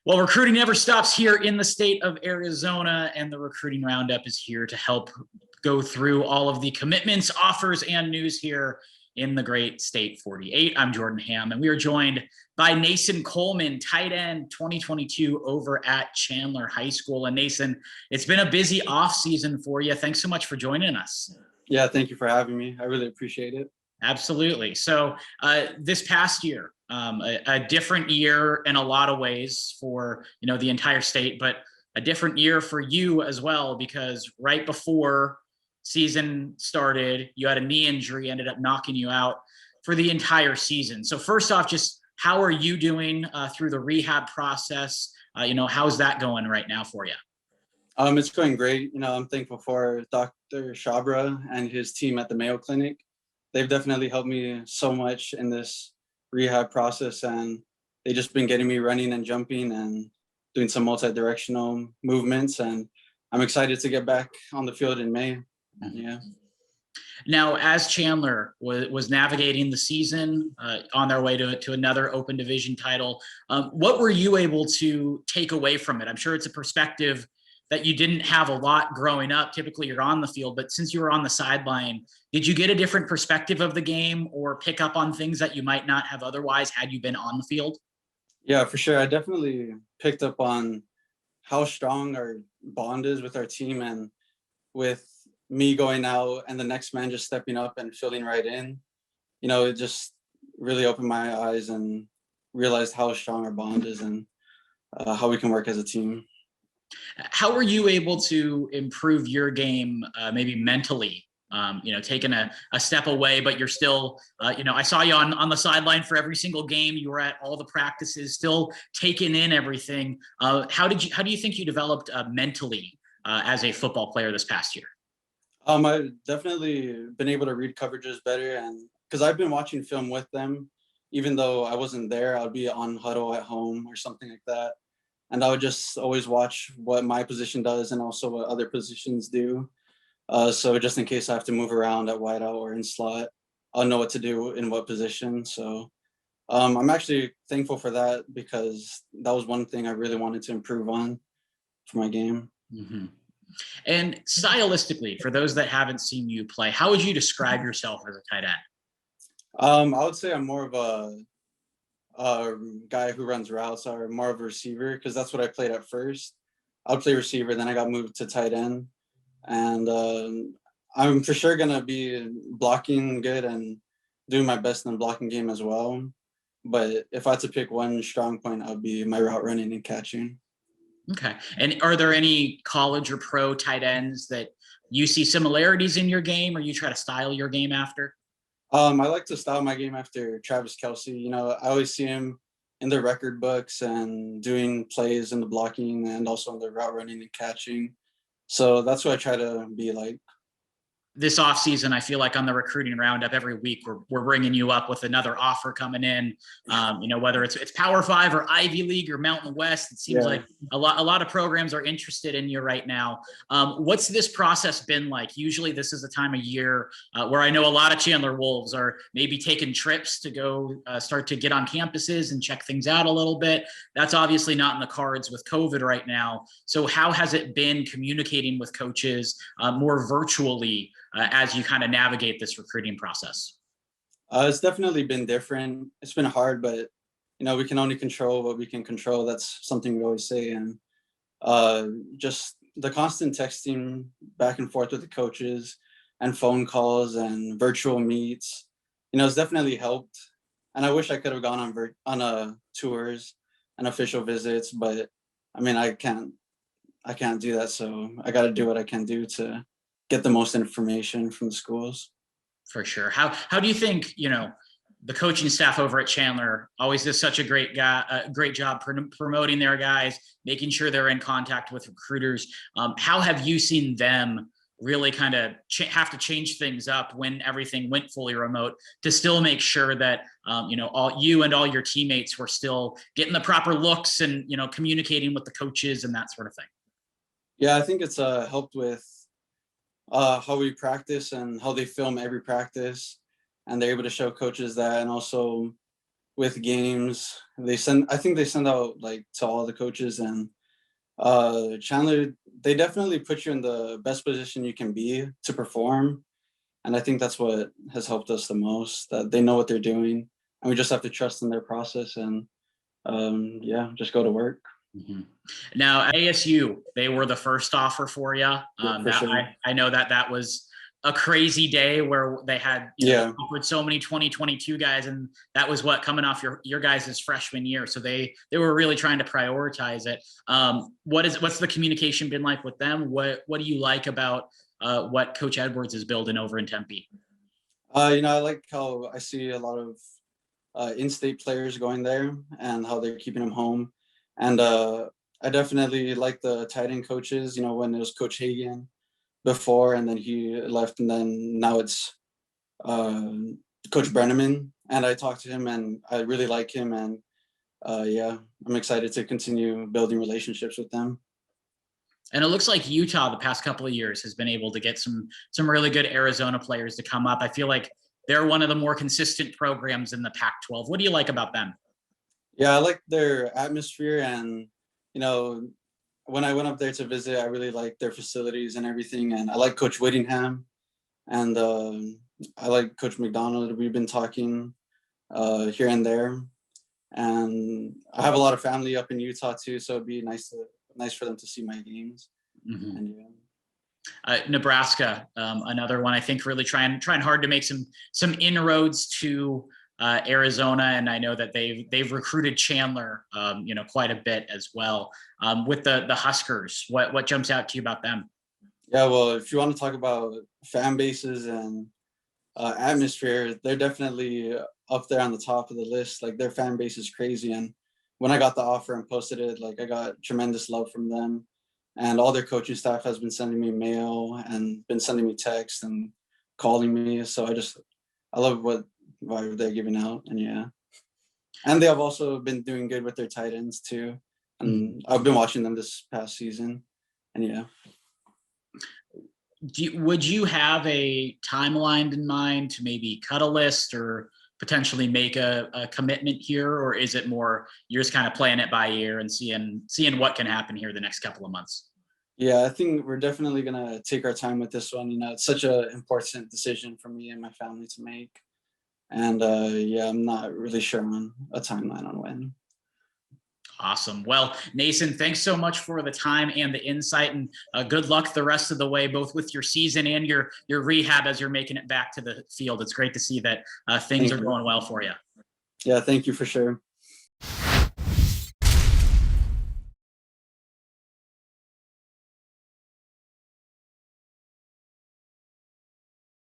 Well, recruiting never stops here in the state of Arizona, and the Recruiting Roundup is here to help go through all of the commitments, offers, and news here in the great state 48. I'm Jordan Ham, and we are joined by Nason Coleman, tight end 2022 over at Chandler High School. And Nason, it's been a busy off season for you. Thanks so much for joining us. Yeah, thank you for having me. I really appreciate it. Absolutely. So this past year, a different year in a lot of ways for the entire state, but a different year for you as well, because right before season started, you had a knee injury, ended up knocking you out for the entire season. So first off, just how are you doing through the rehab process? How's that going right now for you? It's going great. I'm thankful for Dr. Shabra and his team at the Mayo Clinic. They've definitely helped me so much in this rehab process, and they've just been getting me running and jumping and doing some multi-directional movements, and I'm excited to get back on the field in May. Yeah. Now, as Chandler was navigating the season on their way to another open division title, what were you able to take away from it? I'm sure it's a perspective that you didn't have a lot growing up. Typically you're on the field, but since you were on the sideline, did you get a different perspective of the game or pick up on things that you might not have otherwise had you been on the field? Yeah, for sure. I definitely picked up on how strong our bond is with our team, and with me going out and the next man just stepping up and filling right in, it just really opened my eyes and realized how strong our bond is and how we can work as a team. How were you able to improve your game, maybe mentally, taking a step away, but you're still, I saw you on the sideline for every single game. You were at all the practices, still taking in everything. How do you think you developed mentally as a football player this past year? I've definitely been able to read coverages better, and because I've been watching film with them, even though I wasn't there, I'd be on huddle at home or something like that. And I would just always watch what my position does and also what other positions do. So just in case I have to move around at wideout or in slot, I'll know what to do in what position. So I'm actually thankful for that, because that was one thing I really wanted to improve on for my game. Mm-hmm. And stylistically, for those that haven't seen you play, how would you describe yourself as a tight end? I would say I'm more of a guy who runs routes, or more of a receiver, because that's what I played at first. I would play receiver, then I got moved to tight end, and I'm for sure gonna be blocking good and doing my best in the blocking game as well. But if I had to pick one strong point, I'd be my route running and catching. Okay. And are there any college or pro tight ends that you see similarities in your game, or you try to style your game after? I like to style my game after Travis Kelce. I always see him in the record books and doing plays in the blocking and also in the route running and catching. So that's what I try to be like. This offseason, I feel like on the Recruiting Roundup every week, we're bringing you up with another offer coming in. Whether it's Power 5 or Ivy League or Mountain West, it seems like a lot of programs are interested in you right now. What's this process been like? Usually this is a time of year where I know a lot of Chandler Wolves are maybe taking trips to go start to get on campuses and check things out a little bit. That's obviously not in the cards with COVID right now. So how has it been communicating with coaches more virtually as you kind of navigate this recruiting process? It's definitely been different. It's been hard, but we can only control what we can control. That's something we always say. And just the constant texting back and forth with the coaches and phone calls and virtual meets, it's definitely helped. And I wish I could have gone on tours and official visits, but I can't do that. So I got to do what I can do to get the most information from the schools. For sure. How do you think, the coaching staff over at Chandler always does such a great job promoting their guys, making sure they're in contact with recruiters. How have you seen them really kind of have to change things up when everything went fully remote to still make sure that, all you and all your teammates were still getting the proper looks and, communicating with the coaches and that sort of thing? Yeah, I think it's helped with how we practice and how they film every practice, and they're able to show coaches that. And also with games. I think they send out like to all the coaches, and Chandler, they definitely put you in the best position you can be to perform. And I think that's what has helped us the most, that they know what they're doing and we just have to trust in their process and just go to work. Now, ASU, they were the first offer for you. For sure. I know that was a crazy day where they had offered so many 2022 guys, and that was what coming off your guys' freshman year. So they were really trying to prioritize it. What's the communication been like with them? What do you like about what Coach Edwards is building over in Tempe? I like how I see a lot of in-state players going there and how they're keeping them home. And I definitely like the tight end coaches, when it was Coach Hagan before, and then he left, and then now it's Coach Brenneman. And I talked to him, and I really like him. And I'm excited to continue building relationships with them. And it looks like Utah the past couple of years has been able to get some really good Arizona players to come up. I feel like they're one of the more consistent programs in the Pac-12. What do you like about them? Yeah, I like their atmosphere, and when I went up there to visit, I really liked their facilities and everything. And I like Coach Whittingham, and I like Coach McDonald. We've been talking here and there, and I have a lot of family up in Utah too, so it'd be nice for them to see my games. And Nebraska, another one I think really trying hard to make some inroads to Arizona, and I know that they've recruited Chandler, quite a bit as well. With the Huskers, what jumps out to you about them? Yeah, well, if you want to talk about fan bases and atmosphere, they're definitely up there on the top of the list. Like, their fan base is crazy, and when I got the offer and posted it, like, I got tremendous love from them, and all their coaching staff has been sending me mail and been sending me texts and calling me. So I love what vibe they're giving out, and they have also been doing good with their tight ends too, and I've been watching them this past season, and would you have a timeline in mind to maybe cut a list or potentially make a commitment here, or is it more you're just kind of playing it by ear and seeing what can happen here the next couple of months? Yeah, I think we're definitely gonna take our time with this one. It's such an important decision for me and my family to make. And I'm not really sure on a timeline on when. Awesome. Well, Nason, thanks so much for the time and the insight, and good luck the rest of the way, both with your season and your rehab as you're making it back to the field. It's great to see that things are going well for you. Yeah, thank you for sure.